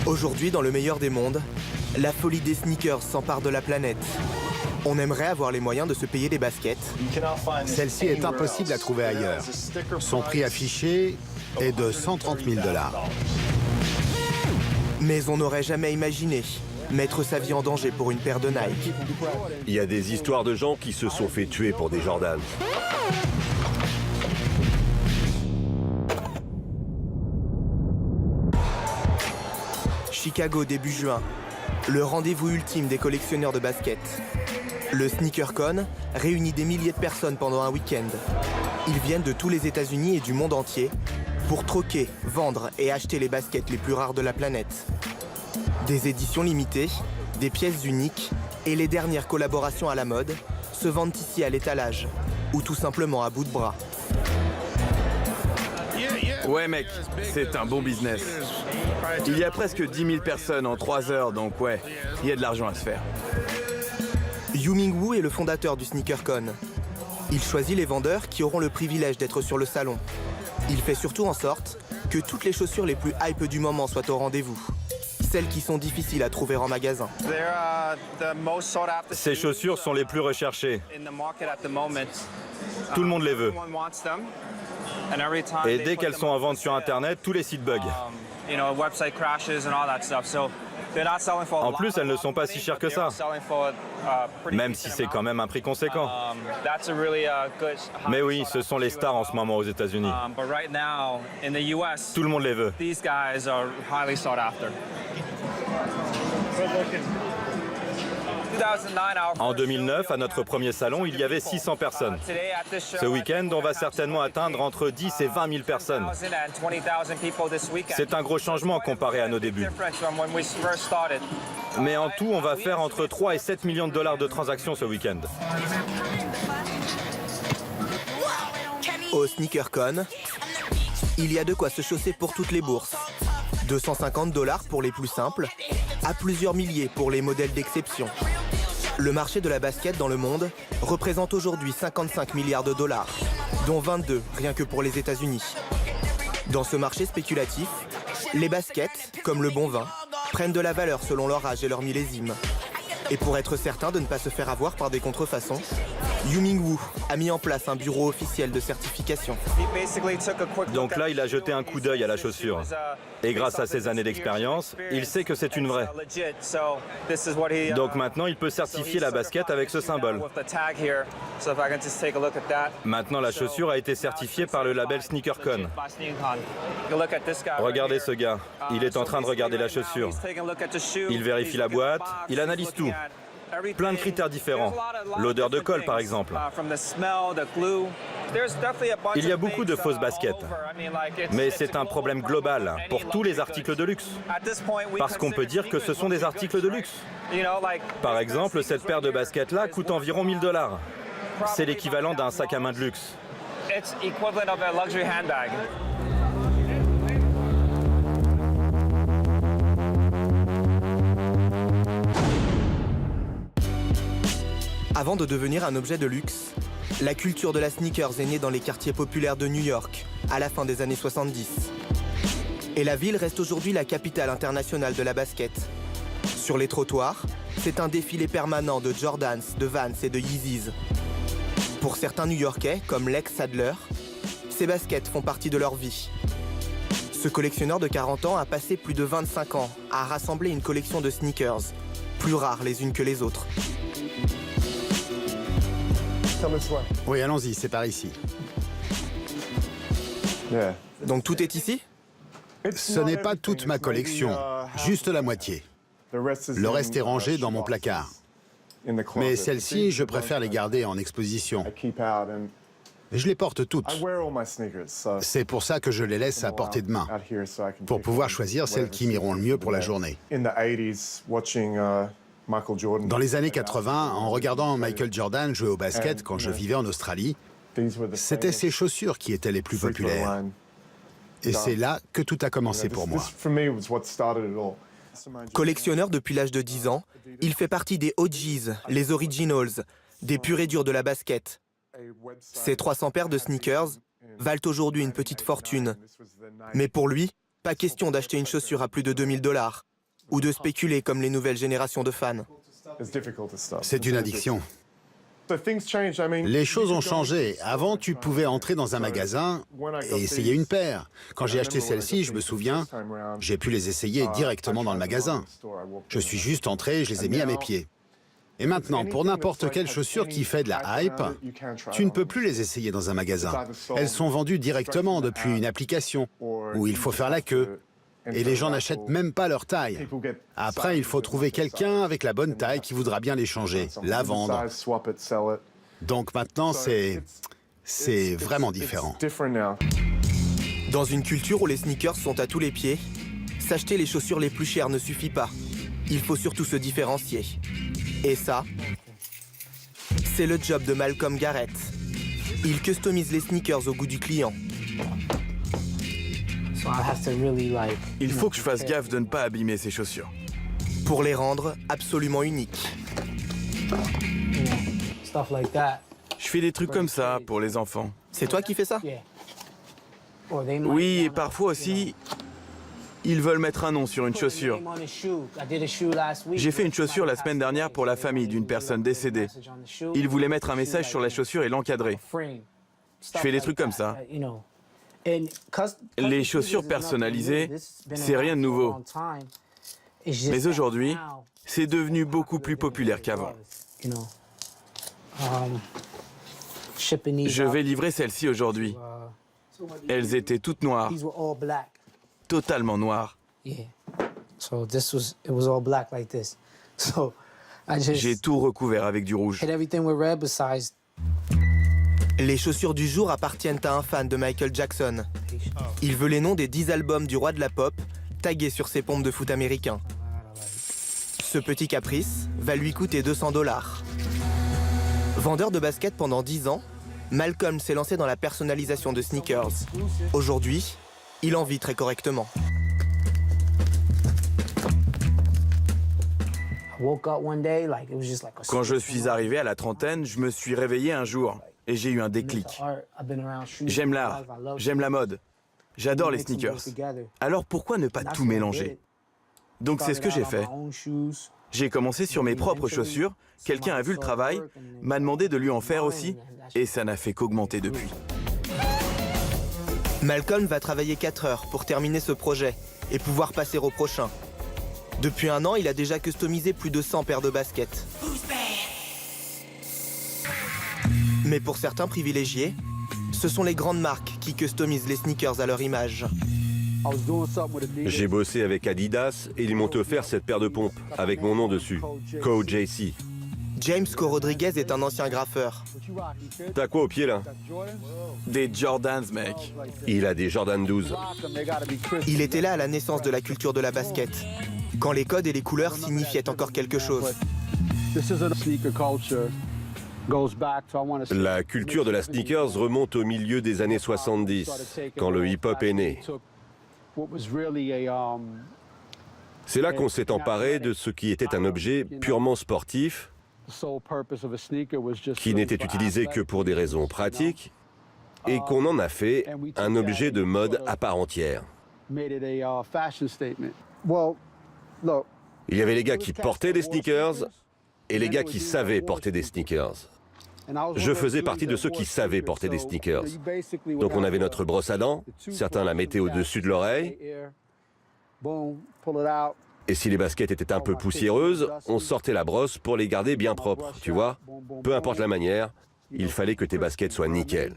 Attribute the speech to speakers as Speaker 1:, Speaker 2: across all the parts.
Speaker 1: Aujourd'hui, dans le meilleur des mondes, la folie des sneakers s'empare de la planète. On aimerait avoir les moyens de se payer des baskets.
Speaker 2: Celle-ci est impossible à trouver ailleurs. Son prix affiché est de 130 000 $.
Speaker 1: Mais on n'aurait jamais imaginé mettre sa vie en danger pour une paire de Nike.
Speaker 3: Il y a des histoires de gens qui se sont fait tuer pour des Jordan.
Speaker 1: Chicago début juin, le rendez-vous ultime des collectionneurs de baskets. Le SneakerCon réunit des milliers de personnes pendant un week-end. Ils viennent de tous les États-Unis et du monde entier pour troquer, vendre et acheter les baskets les plus rares de la planète. Des éditions limitées, des pièces uniques et les dernières collaborations à la mode se vendent ici à l'étalage ou tout simplement à bout de bras.
Speaker 4: Ouais mec, c'est un bon business. Il y a presque 10 000 personnes en 3 heures, donc ouais, il y a de l'argent à se faire.
Speaker 1: Yu-Ming Wu est le fondateur du SneakerCon. Il choisit les vendeurs qui auront le privilège d'être sur le salon. Il fait surtout en sorte que toutes les chaussures les plus hype du moment soient au rendez-vous. Celles qui sont difficiles à trouver en magasin.
Speaker 5: Ces chaussures sont les plus recherchées. Tout le monde les veut. Et dès qu'elles sont en vente sur Internet, tous les sites bug. En plus, elles ne sont pas si chères que ça, même si c'est quand même un prix conséquent. Mais oui, ce sont les stars en ce moment aux États-Unis. Tout le monde les veut. En 2009, à notre premier salon, il y avait 600 personnes. Ce week-end, on va certainement atteindre entre 10 et 20 000 personnes. C'est un gros changement comparé à nos débuts. Mais en tout, on va faire entre 3 et 7 millions de dollars de transactions ce week-end.
Speaker 1: Au SneakerCon, il y a de quoi se chausser pour toutes les bourses. 250 $ pour les plus simples, à plusieurs milliers pour les modèles d'exception. Le marché de la basket dans le monde représente aujourd'hui 55 milliards de dollars, dont 22 rien que pour les États-Unis. Dans ce marché spéculatif, les baskets, comme le bon vin, prennent de la valeur selon leur âge et leur millésime. Et pour être certain de ne pas se faire avoir par des contrefaçons, Yu-Ming Wu a mis en place un bureau officiel de certification.
Speaker 5: Donc là, il a jeté un coup d'œil à la chaussure. Et grâce à ses années d'expérience, il sait que c'est une vraie. Donc maintenant, il peut certifier la basket avec ce symbole. Maintenant, la chaussure a été certifiée par le label SneakerCon. Regardez ce gars. Il est en train de regarder la chaussure. Il vérifie la boîte, il analyse tout. Plein de critères différents. L'odeur de colle, par exemple. Il y a beaucoup de fausses baskets. Mais c'est un problème global pour tous les articles de luxe. Parce qu'on peut dire que ce sont des articles de luxe. Par exemple, cette paire de baskets-là coûte environ 1 000 $. C'est l'équivalent d'un sac à main de luxe.
Speaker 1: Avant de devenir un objet de luxe, la culture de la sneakers est née dans les quartiers populaires de New York, à la fin des années 70. Et la ville reste aujourd'hui la capitale internationale de la basket. Sur les trottoirs, c'est un défilé permanent de Jordans, de Vans et de Yeezys. Pour certains New-Yorkais, comme Lex Sadler, ces baskets font partie de leur vie. Ce collectionneur de 40 ans a passé plus de 25 ans à rassembler une collection de sneakers, plus rares les unes que les autres.
Speaker 2: Oui, allons-y, c'est par ici.
Speaker 1: Donc tout est ici ?
Speaker 2: Ce n'est pas toute ma collection, juste la moitié. Le reste est rangé dans mon placard. Mais celles-ci, je préfère les garder en exposition. Je les porte toutes. C'est pour ça que je les laisse à portée de main, pour pouvoir choisir celles qui m'iront le mieux pour la journée. Dans les années 80, en regardant Michael Jordan jouer au basket quand je vivais en Australie, c'était ses chaussures qui étaient les plus populaires. Et c'est là que tout a commencé pour moi.
Speaker 1: Collectionneur depuis l'âge de 10 ans, il fait partie des OGs, les Originals, des purs et durs de la basket. Ces 300 paires de sneakers valent aujourd'hui une petite fortune. Mais pour lui, pas question d'acheter une chaussure à plus de 2 000 $. ou de spéculer comme les nouvelles générations de fans.
Speaker 2: C'est une addiction. Les choses ont changé. Avant, tu pouvais entrer dans un magasin et essayer une paire. Quand j'ai acheté celle-ci, je me souviens, j'ai pu les essayer directement dans le magasin. Je suis juste entré et je les ai mis à mes pieds. Et maintenant, pour n'importe quelle chaussure qui fait de la hype, tu ne peux plus les essayer dans un magasin. Elles sont vendues directement depuis une application où il faut faire la queue. Et les gens n'achètent même pas leur taille. Après, il faut trouver quelqu'un avec la bonne taille qui voudra bien les changer, la vendre. Donc maintenant, c'est vraiment différent.
Speaker 1: Dans une culture où les sneakers sont à tous les pieds, s'acheter les chaussures les plus chères ne suffit pas. Il faut surtout se différencier. Et ça, c'est le job de Malcolm Garrett. Il customise les sneakers au goût du client.
Speaker 4: Il faut que je fasse gaffe de ne pas abîmer ces chaussures.
Speaker 1: Pour les rendre absolument uniques.
Speaker 4: Je fais des trucs comme ça pour les enfants.
Speaker 1: C'est toi qui fais ça?
Speaker 4: Oui, et parfois aussi, ils veulent mettre un nom sur une chaussure. J'ai fait une chaussure la semaine dernière pour la famille d'une personne décédée. Ils voulaient mettre un message sur la chaussure et l'encadrer. Je fais des trucs comme ça. Les chaussures personnalisées, c'est rien de nouveau. Mais aujourd'hui, c'est devenu beaucoup plus populaire qu'avant. Je vais livrer celles-ci aujourd'hui. Elles étaient toutes noires. Totalement noires. J'ai tout recouvert avec du rouge.
Speaker 1: Les chaussures du jour appartiennent à un fan de Michael Jackson. Il veut les noms des 10 albums du roi de la pop, tagués sur ses pompes de foot américains. Ce petit caprice va lui coûter 200 $. Vendeur de baskets pendant 10 ans, Malcolm s'est lancé dans la personnalisation de sneakers. Aujourd'hui, il en vit très correctement.
Speaker 4: Quand je suis arrivé à la trentaine, je me suis réveillé un jour et j'ai eu un déclic. J'aime l'art, j'aime la mode, j'adore les sneakers. Alors pourquoi ne pas tout mélanger? Donc c'est ce que j'ai fait. J'ai commencé sur mes propres chaussures, quelqu'un a vu le travail, m'a demandé de lui en faire aussi, et ça n'a fait qu'augmenter depuis.
Speaker 1: Malcolm va travailler 4 heures pour terminer ce projet et pouvoir passer au prochain. Depuis un an, il a déjà customisé plus de 100 paires de baskets. Mais pour certains privilégiés, ce sont les grandes marques qui customisent les sneakers à leur image.
Speaker 3: J'ai bossé avec Adidas et ils m'ont offert cette paire de pompes avec mon nom dessus, Co-JC.
Speaker 1: James Co Rodriguez est un ancien graffeur.
Speaker 3: T'as quoi au pied là?
Speaker 4: Des Jordans, mec.
Speaker 3: Il a des Jordan 12.
Speaker 1: Il était là à la naissance de la culture de la basket, quand les codes et les couleurs signifiaient encore quelque chose.
Speaker 3: La culture de la sneakers remonte au milieu des années 70, quand le hip-hop est né. C'est là qu'on s'est emparé de ce qui était un objet purement sportif, qui n'était utilisé que pour des raisons pratiques, et qu'on en a fait un objet de mode à part entière. Il y avait les gars qui portaient des sneakers et les gars qui savaient porter des sneakers. Je faisais partie de ceux qui savaient porter des sneakers. Donc on avait notre brosse à dents, certains la mettaient au-dessus de l'oreille. Et si les baskets étaient un peu poussiéreuses, on sortait la brosse pour les garder bien propres, tu vois. Peu importe la manière, il fallait que tes baskets soient nickel.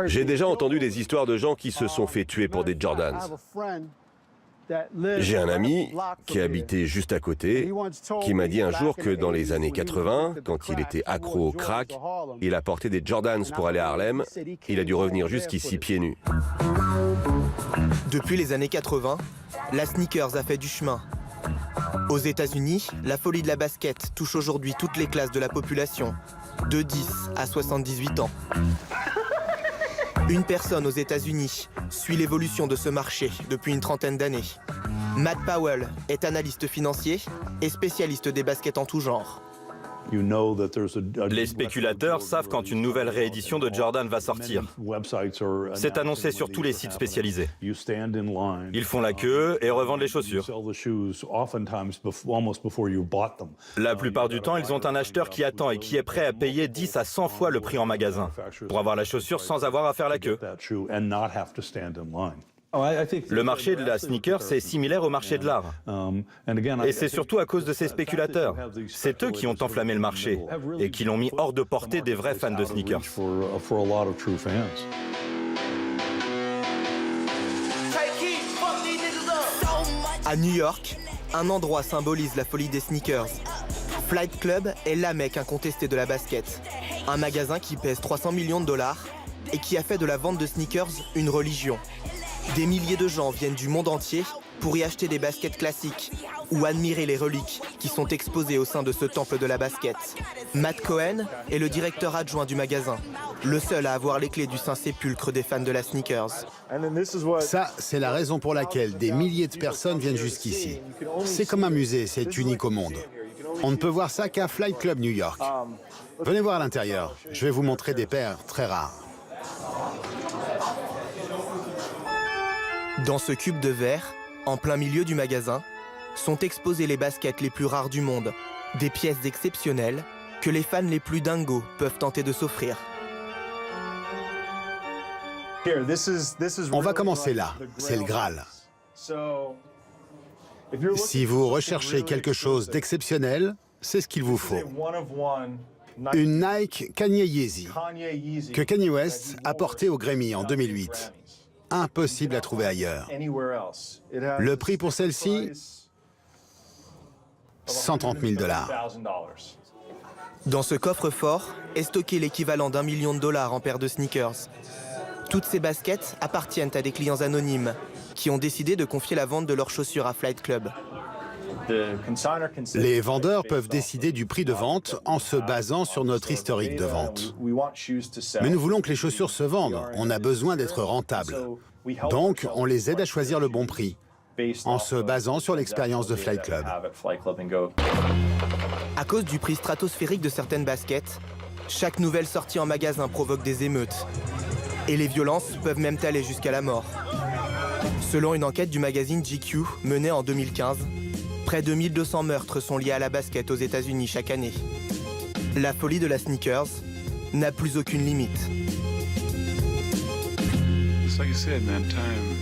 Speaker 3: J'ai déjà entendu des histoires de gens qui se sont fait tuer pour des Jordans. J'ai un ami qui habitait juste à côté, qui m'a dit un jour que dans les années 80, quand il était accro au crack, il a porté des Jordans pour aller à Harlem. Il a dû revenir jusqu'ici pieds nus.
Speaker 1: Depuis les années 80, la sneakers a fait du chemin. Aux États-Unis, la folie de la basket touche aujourd'hui toutes les classes de la population, de 10 à 78 ans. Une personne aux États-Unis suit l'évolution de ce marché depuis une trentaine d'années. Matt Powell est analyste financier et spécialiste des baskets en tout genre.
Speaker 5: Les spéculateurs savent quand une nouvelle réédition de Jordan va sortir. C'est annoncé sur tous les sites spécialisés. Ils font la queue et revendent les chaussures. La plupart du temps, ils ont un acheteur qui attend et qui est prêt à payer 10 à 100 fois le prix en magasin pour avoir la chaussure sans avoir à faire la queue. Le marché de la sneaker, c'est similaire au marché de l'art. Et c'est surtout à cause de ces spéculateurs. C'est eux qui ont enflammé le marché et qui l'ont mis hors de portée des vrais fans de sneakers.
Speaker 1: À New York, un endroit symbolise la folie des sneakers. Flight Club est la mecque incontestée de la basket. Un magasin qui pèse 300 millions de dollars et qui a fait de la vente de sneakers une religion. Des milliers de gens viennent du monde entier pour y acheter des baskets classiques ou admirer les reliques qui sont exposées au sein de ce temple de la basket. Matt Cohen est le directeur adjoint du magasin, le seul à avoir les clés du Saint-Sépulcre des fans de la sneakers.
Speaker 2: Ça, c'est la raison pour laquelle des milliers de personnes viennent jusqu'ici. C'est comme un musée, c'est unique au monde. On ne peut voir ça qu'à Flight Club New York. Venez voir à l'intérieur, je vais vous montrer des paires très rares.
Speaker 1: Dans ce cube de verre, en plein milieu du magasin, sont exposées les baskets les plus rares du monde, des pièces exceptionnelles que les fans les plus dingos peuvent tenter de s'offrir.
Speaker 2: On va commencer là, c'est le Graal. Si vous recherchez quelque chose d'exceptionnel, c'est ce qu'il vous faut. Une Nike Kanye Yeezy, que Kanye West a portée au Grammy en 2008. Impossible à trouver ailleurs. Le prix pour celle-ci, 130 000 $.
Speaker 1: Dans ce coffre-fort est stocké l'équivalent d'1 million de dollars en paires de sneakers. Toutes ces baskets appartiennent à des clients anonymes qui ont décidé de confier la vente de leurs chaussures à Flight Club.
Speaker 2: Les vendeurs peuvent décider du prix de vente en se basant sur notre historique de vente. Mais nous voulons que les chaussures se vendent. On a besoin d'être rentable. Donc, on les aide à choisir le bon prix en se basant sur l'expérience de Flight Club.
Speaker 1: À cause du prix stratosphérique de certaines baskets, chaque nouvelle sortie en magasin provoque des émeutes. Et les violences peuvent même aller jusqu'à la mort. Selon une enquête du magazine GQ menée en 2015, près de 1200 meurtres sont liés à la basket aux États-Unis chaque année. La folie de la sneakers n'a plus aucune limite.
Speaker 6: It's like you said, man, time